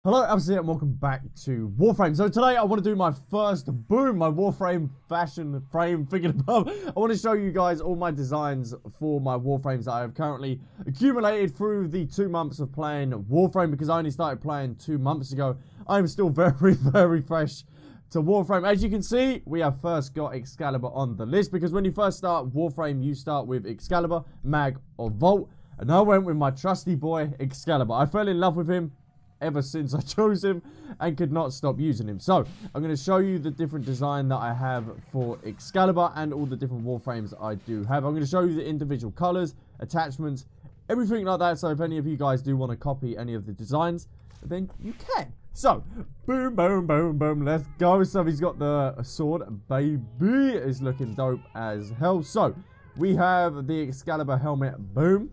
Hello, Albsterz here and welcome back to Warframe. So today I want to do my first my Warframe fashion frame thinking above. I want to show you guys all my designs for my Warframes that I have currently accumulated through the 2 months of playing Warframe, because I only started playing 2 months ago. I'm still very fresh to Warframe. As you can see, we have first got Excalibur on the list, because when you first start Warframe, you start with Excalibur, Mag, or Vault. And I went with my trusty boy, Excalibur. I fell in love with him ever since I chose him and could not stop using him. So I'm going to show you the different design that I have for Excalibur and all the different Warframes I do have. I'm going to show you the individual colors, attachments, everything like that. So if any of you guys do want to copy any of the designs, then you can. So boom, boom, boom, boom, let's go. So he's got the sword, baby. It's looking dope as hell. So we have the Excalibur helmet, boom.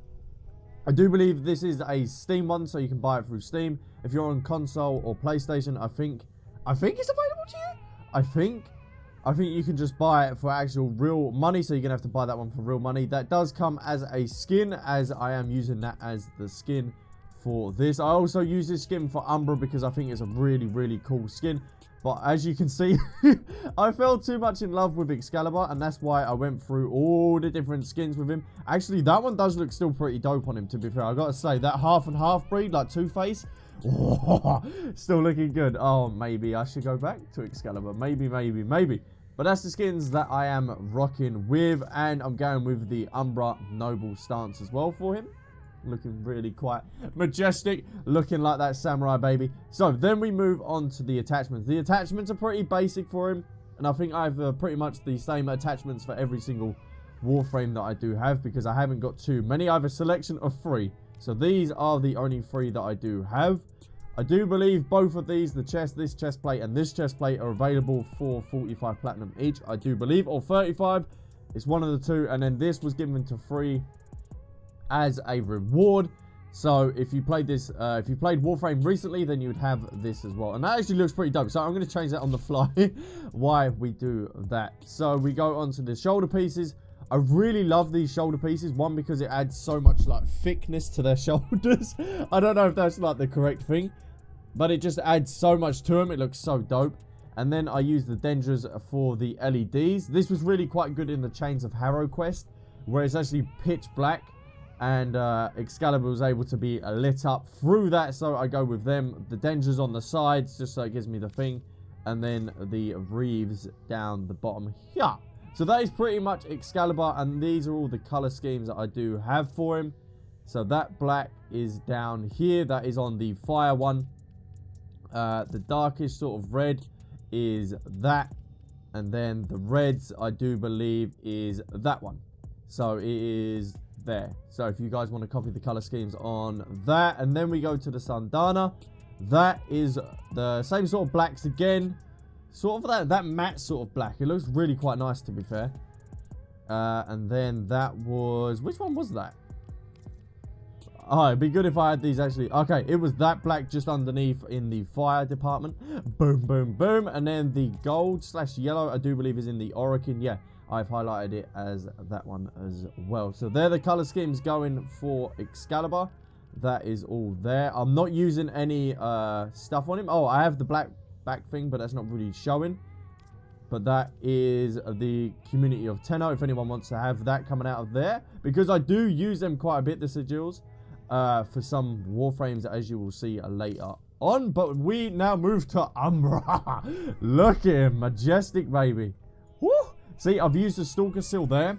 I do believe this is a Steam one, so you can buy it through Steam. If you're on console or PlayStation, I think it's available to you. I think you can just buy it for actual real money, so you're gonna have to buy that one for real money. That does come as a skin, as I am using that as the skin for this. I also use this skin for Umbra because I think it's a really cool skin. But as you can see, I fell too much in love with Excalibur, and that's why I went through all the different skins with him. Actually, that one does look still pretty dope on him, to be fair. I gotta say, that half and half breed, like Two-Face, still looking good. Oh, maybe I should go back to Excalibur. Maybe. But that's the skins that I am rocking with, and I'm going with the Umbra Noble stance as well for him. Looking really quite majestic, looking like that samurai, baby. So then we move on to the attachments. The attachments are pretty basic for him, and I think I have pretty much the same attachments for every single Warframe that I do have, because I haven't got too many. I have a selection of 3, so these are the only 3 that I do have. I do believe both of these, the chest, this chest plate and this chest plate, are available for 45 platinum each, I do believe, or 35. It's one of the two, and then this was given to free as a reward. So if you played this, if you played Warframe recently, then you would have this as well, and that actually looks pretty dope. So I'm going to change that on the fly why we do that. So we go on to the shoulder pieces. I really love these shoulder pieces, one because it adds so much like thickness to their shoulders. I don't know if that's like the correct thing, but it just adds so much to them. It looks so dope. And then I use the dendras for the LEDs. This was really quite good in the Chains of Harrow quest, where it's actually pitch black, and Excalibur was able to be lit up through that, so I go with them. The dendras on the sides, just so it gives me the thing, and then the reeves down the bottom here. So that is pretty much Excalibur, and these are all the color schemes that I do have for him. So that black is down here, that is on the fire one. The darkest sort of red is that, and then the reds I do believe is that one. So it is there. So if you guys want to copy the color schemes on that, and then we go to the Sundana. That is the same sort of blacks again, sort of that matte sort of black. It looks really quite nice, to be fair. And then that was, which one was that? Oh, it'd be good if I had these actually. Okay, it was that black just underneath in the fire department. Boom, boom, boom. And then the gold / yellow, I do believe, is in the Orokin. Yeah, I've highlighted it as that one as well. So they're the color schemes going for Excalibur. That is all there. I'm not using any stuff on him. Oh, I have the black back thing, but that's not really showing. But that is the Community of Tenno, if anyone wants to have that coming out of there, because I do use them quite a bit, the sigils, for some Warframes, as you will see later on. But we now move to Umbra. Look at him, majestic, baby. Woo! See, I've used the Stalker Seal there,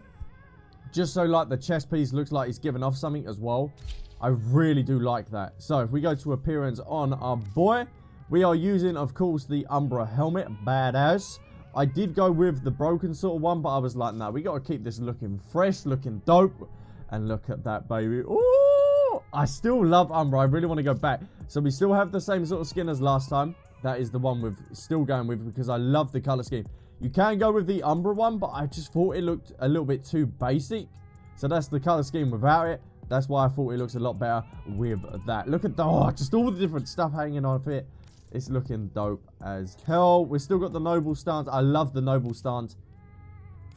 just so like the chest piece looks like he's giving off something as well. I really do like that. So if we go to appearance on our boy, we are using, of course, the Umbra helmet, badass. I did go with the broken sort of one, but I was like, no, we got to keep this looking fresh, looking dope. And look at that, baby. Ooh, I still love Umbra. I really want to go back. So we still have the same sort of skin as last time. That is the one we're still going with, because I love the color scheme. You can go with the Umbra one, but I just thought it looked a little bit too basic. So that's the color scheme without it. That's why I thought it looks a lot better with that. Look at the, just all the different stuff hanging off it. It's looking dope as hell. We've still got the Noble stance. I love the Noble stance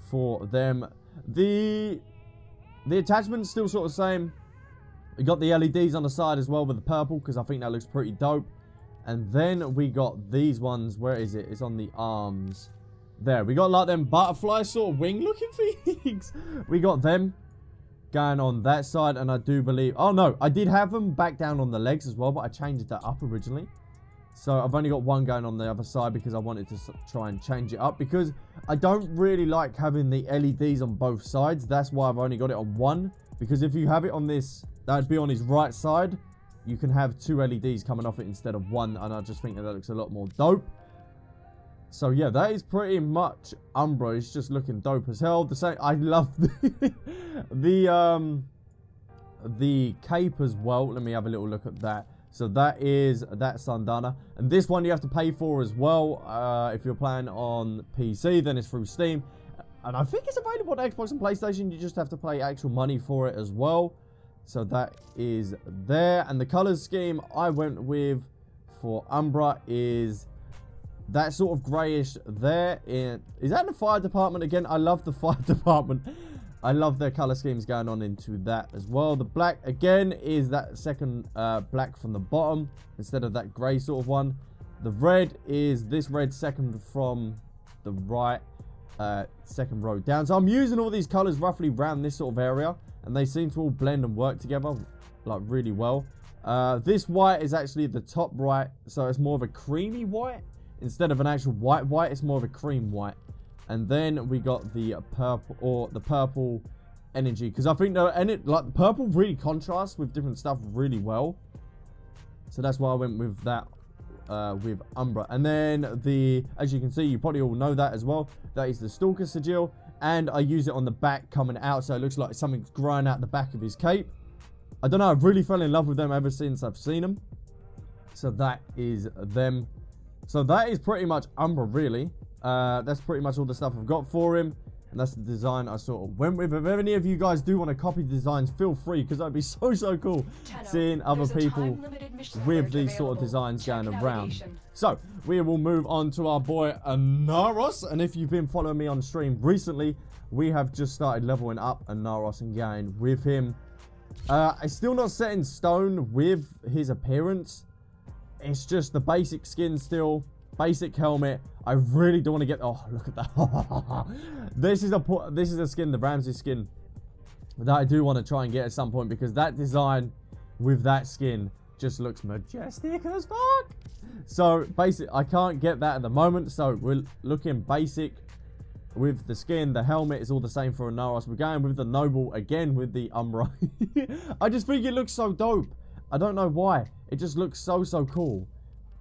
for them. The attachment's still sort of the same. We got the LEDs on the side as well with the purple, because I think that looks pretty dope. And then we got these ones. Where is it? It's on the arms. There. We got like them butterfly sort of wing looking things. We got them going on that side. And I do believe... Oh, no. I did have them back down on the legs as well. But I changed that up originally. So I've only got one going on the other side because I wanted to try and change it up. Because I don't really like having the LEDs on both sides. That's why I've only got it on one. Because if you have it on this, that'd be on his right side. You can have 2 LEDs coming off it instead of 1. And I just think that looks a lot more dope. So yeah, that is pretty much Umbra. It's just looking dope as hell. The same, I love the cape as well. Let me have a little look at that. So that is that Sundana. And this one you have to pay for as well. If you're playing on PC, then it's through Steam. And I think it's available on Xbox and PlayStation. You just have to pay actual money for it as well. So that is there. And the color scheme I went with for Umbra is that sort of grayish there. Is that in the fire department again? I love the fire department. I love their color schemes going on into that as well. The black, again, is that second black from the bottom instead of that grey sort of one. The red is this red second from the right, second row down. So I'm using all these colors roughly around this sort of area. And they seem to all blend and work together, like, really well. This white is actually the top right. So it's more of a creamy white. Instead of an actual white, it's more of a cream white. And then we got the purple, or the purple energy. Because I think, the purple really contrasts with different stuff really well. So that's why I went with that, with Umbra. And then as you can see, you probably all know that as well. That is the Stalker Sigil. And I use it on the back coming out. So it looks like something's growing out the back of his cape. I don't know, I've really fell in love with them ever since I've seen them. So that is them. So that is pretty much Umbra, really. That's pretty much all the stuff I've got for him. And that's the design I sort of went with. If any of you guys do want to copy designs, feel free. Because that'd be so cool seeing other people with these sort of designs going around. So, we will move on to our boy Inaros. And if you've been following me on stream recently, we have just started leveling up Inaros and going with him. It's still not set in stone with his appearance. It's just the basic skin still. Basic helmet. I really don't want to get... Oh, look at that. This is a skin, the Ramsey skin, that I do want to try and get at some point. Because that design with that skin just looks majestic as fuck. So, basically, I can't get that at the moment. So, we're looking basic with the skin. The helmet is all the same for Inaros. We're going with the Noble again with the Umbra. I just think it looks so dope. I don't know why. It just looks so cool.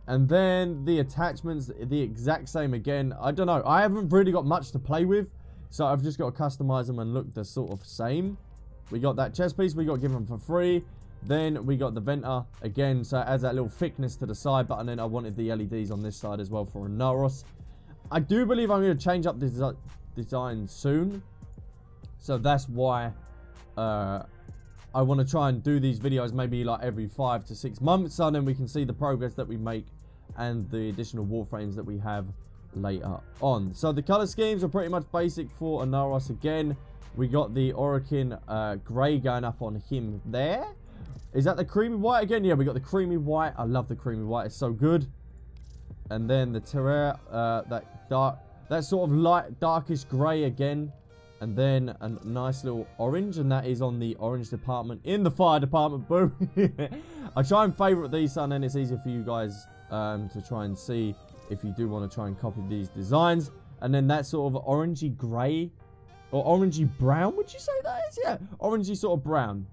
And then the attachments, the exact same again. I don't know. I haven't really got much to play with. So I've just got to customize them and look the sort of same. We got that chest piece we got given for free. Then we got the venter again. So it adds that little thickness to the side. But then I wanted the LEDs on this side as well for Inaros. I do believe I'm going to change up this design soon. So that's why I want to try and do these videos maybe like every 5 to 6 months. So then we can see the progress that we make and the additional Warframes that we have later on. So the color schemes are pretty much basic for Inaros again. We got the Orokin grey going up on him there. Is that the creamy white again? Yeah, we got the creamy white. I love the creamy white. It's so good. And then the Terraire, that sort of light, darkish grey again. And then a nice little orange. And that is on the orange department in the fire department. Boom. I try and favourite these, so then it's easier for you guys to try and see if you do want to try and copy these designs. And then that sort of orangey grey. Or orangey brown, would you say that is? Yeah, orangey sort of brown.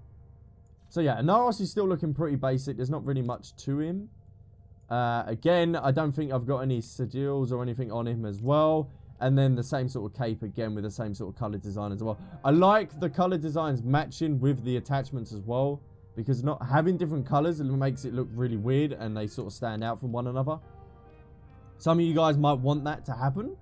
So yeah, Inaros is still looking pretty basic. There's not really much to him. Again, I don't think I've got any sigils or anything on him as well. And then the same sort of cape again with the same sort of colour design as well. I like the colour designs matching with the attachments as well. Because not having different colours, it makes it look really weird and they sort of stand out from one another. Some of you guys might want that to happen.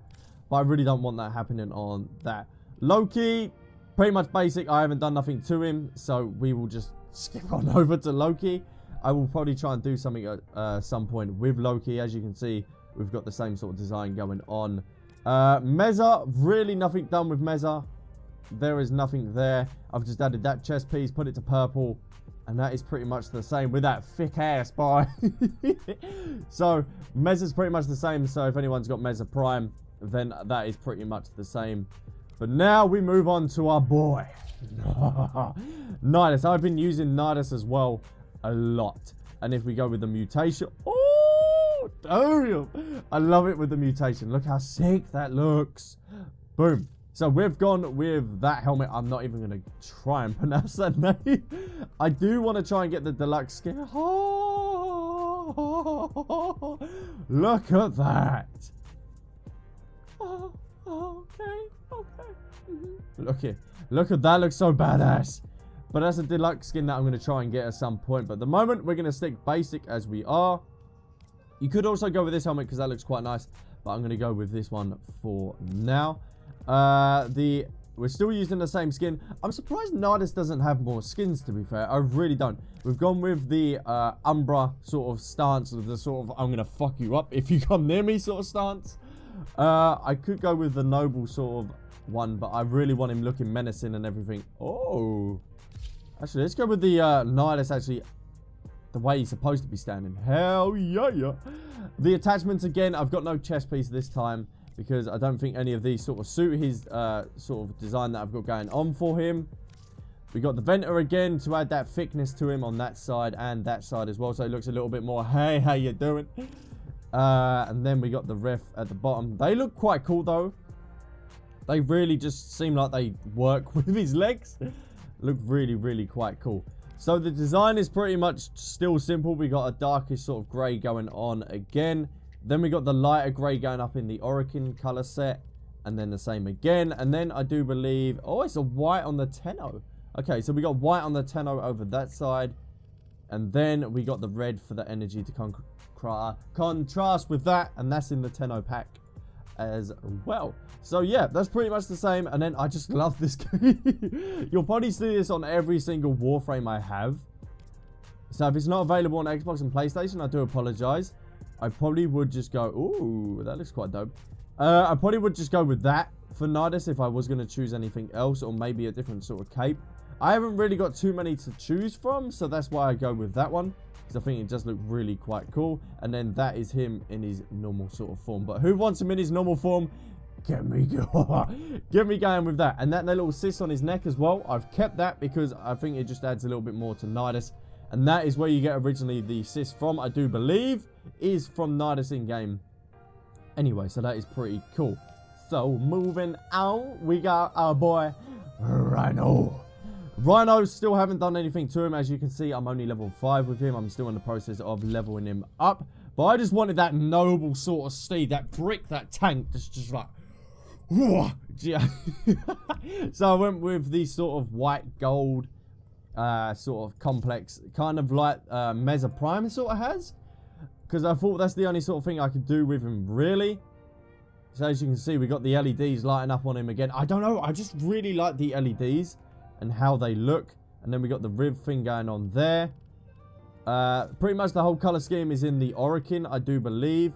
But I really don't want that happening on that. Loki, pretty much basic. I haven't done nothing to him. So we will just skip on over to Loki. I will probably try and do something at some point with Loki. As you can see, we've got the same sort of design going on. Mesa, really nothing done with Mesa. There is nothing there. I've just added that chest piece, put it to purple. And that is pretty much the same with that thick ass boy. So Mesa's pretty much the same. So if anyone's got Mesa Prime, then that is pretty much the same. But now we move on to our boy. Nidus. I've been using Nidus as well a lot. And if we go with the mutation. Oh, damn. I love it with the mutation. Look how sick that looks. Boom. So we've gone with that helmet. I'm not even going to try and pronounce that name. I do want to try and get the deluxe skin. Oh, look at that. Oh, okay. Look here. Look at that. Looks so badass. But that's a deluxe skin that I'm going to try and get at some point. But at the moment, we're going to stick basic as we are. You could also go with this helmet because that looks quite nice. But I'm going to go with this one for now. We're still using the same skin. I'm surprised Nidus doesn't have more skins, to be fair. I really don't. We've gone with the Umbra sort of stance, of the sort of I'm gonna fuck you up if you come near me sort of stance. I could go with the noble sort of one, but I really want him looking menacing and everything. Oh, actually, let's go with the Nidus. Actually, the way he's supposed to be standing. Hell yeah. The attachments again. I've got no chest piece this time, because I don't think any of these sort of suit his sort of design that I've got going on for him. We got the venter again to add that thickness to him on that side and that side as well. So it looks a little bit more, hey, how you doing? And then we got the ref at the bottom. They look quite cool though. They really just seem like they work with his legs. Look really, really quite cool. So the design is pretty much still simple. We got a darkish sort of grey going on again. Then we got the lighter grey going up in the Oricon colour set. And then the same again. And then I do believe... oh, it's a white on the Tenno. Okay, so we got white on the Tenno over that side. And then we got the red for the energy to contrast with that. And that's in the Tenno pack as well. So yeah, that's pretty much the same. And then I just love this game. You'll probably see this on every single Warframe I have. So if it's not available on Xbox and PlayStation, I do apologise. I probably would just go... ooh, that looks quite dope. I probably would just go with that for Nidus if I was going to choose anything else, or maybe a different sort of cape. I haven't really got too many to choose from, so that's why I go with that one, because I think it does look really quite cool. And then that is him in his normal sort of form. But who wants him in his normal form? Get me going with that. And that little cyst on his neck as well, I've kept that because I think it just adds a little bit more to Nidus. And that is where you get originally the cyst from, I do believe, is from Nidus in-game. Anyway, so that is pretty cool. So, moving on, we got our boy, Rhino. Rhino, still haven't done anything to him. As you can see, I'm only level 5 with him. I'm still in the process of leveling him up. But I just wanted that noble sort of steed, that brick, that tank, just like... yeah. So I went with the sort of white gold... sort of complex, kind of like Mesa Prime sort of has, because I thought that's the only sort of thing I could do with him, really. So as you can see, we got the LEDs lighting up on him again. I don't know, I just really like the LEDs and how they look. And then we got the riv thing going on there. Pretty much the whole color scheme is in the Oricon, I do believe.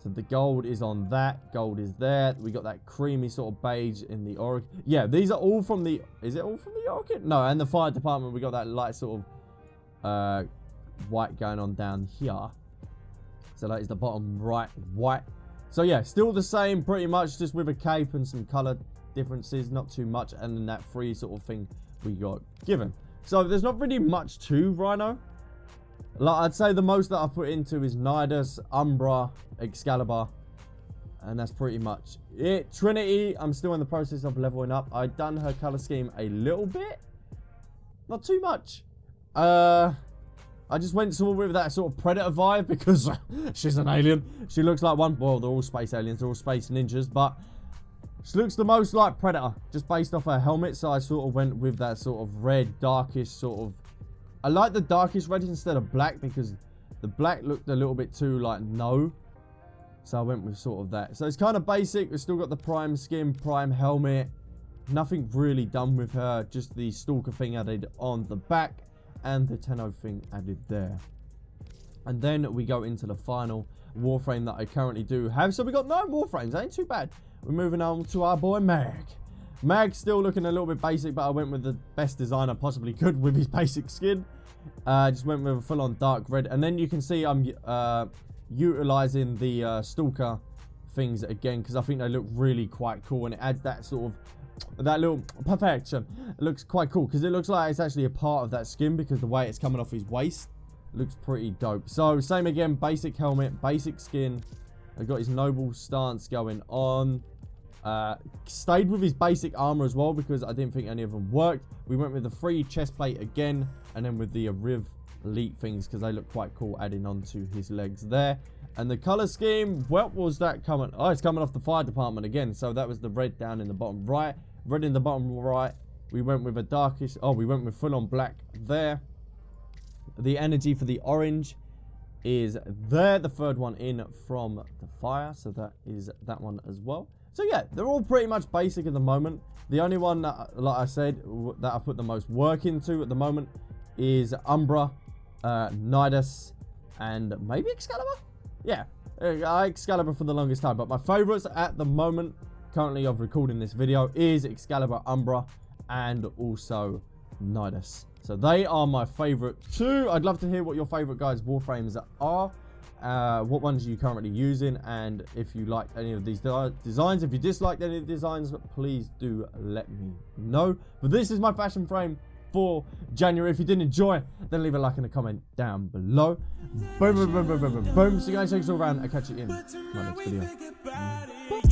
So the gold is on that, gold is there. We got that creamy sort of beige in the Oricon. Yeah, these are all from the... is it all from the Oricon? No, and the fire department, we got that light sort of white going on down here. So that is the bottom right white. So yeah, still the same pretty much, just with a cape and some color differences, not too much. And then that free sort of thing we got given. So there's not really much to Rhino. Like, I'd say the most that I've put into is Nidus, Umbra, Excalibur, and that's pretty much it. Trinity, I'm still in the process of leveling up. I've done her color scheme a little bit, not too much. I just went sort of with that sort of Predator vibe because she's an alien. She looks like one. Well, they're all space aliens, they're all space ninjas, but she looks the most like Predator, just based off her helmet. So I sort of went with that sort of red, darkish sort of... I like the darkest red instead of black, because the black looked a little bit too like no. So I went with sort of that. So it's kind of basic. We've still got the prime skin, prime helmet. Nothing really done with her. Just the stalker thing added on the back. And the Tenno thing added there. And then we go into the final Warframe that I currently do have. So we got 9 Warframes. Ain't too bad. We're moving on to our boy Meg. Mag's still looking a little bit basic, but I went with the best design I possibly could with his basic skin. Just went with a full-on dark red. And then you can see I'm utilizing the stalker things again, because I think they look really quite cool, and it adds that sort of, that little perfection. It looks quite cool, because it looks like it's actually a part of that skin, because the way it's coming off his waist looks pretty dope. So same again, basic helmet, basic skin. I've got his noble stance going on. Stayed with his basic armor as well, because I didn't think any of them worked. We went with the free chest plate again, and then with the Riv Elite things, because they look quite cool, adding on to his legs there. And the color scheme, what was that coming? Oh, it's coming off the fire department again. So that was the red down in the bottom right, red in the bottom right. We went with a darkish, oh, we went with full on black there. The energy for the orange is there, the third one in from the fire, so that is that one as well. So yeah, they're all pretty much basic at the moment. The only one that, like I said, that I put the most work into at the moment is Umbra, Nidus, and maybe Excalibur. Yeah, Excalibur for the longest time, but my favorites at the moment, currently of recording this video, is Excalibur Umbra and also Nidus. So they are my favorite two. I'd love to hear what your favorite guys' Warframes are. What ones are you currently using, and if you liked any of these designs. If you disliked any of the designs, please do let me know. But this is my fashion frame for January. If you did enjoy, then leave a like and a comment down below. Boom, boom, boom, boom, boom, boom, boom. So guys, thanks all around. I'll catch you in my next video. Bye.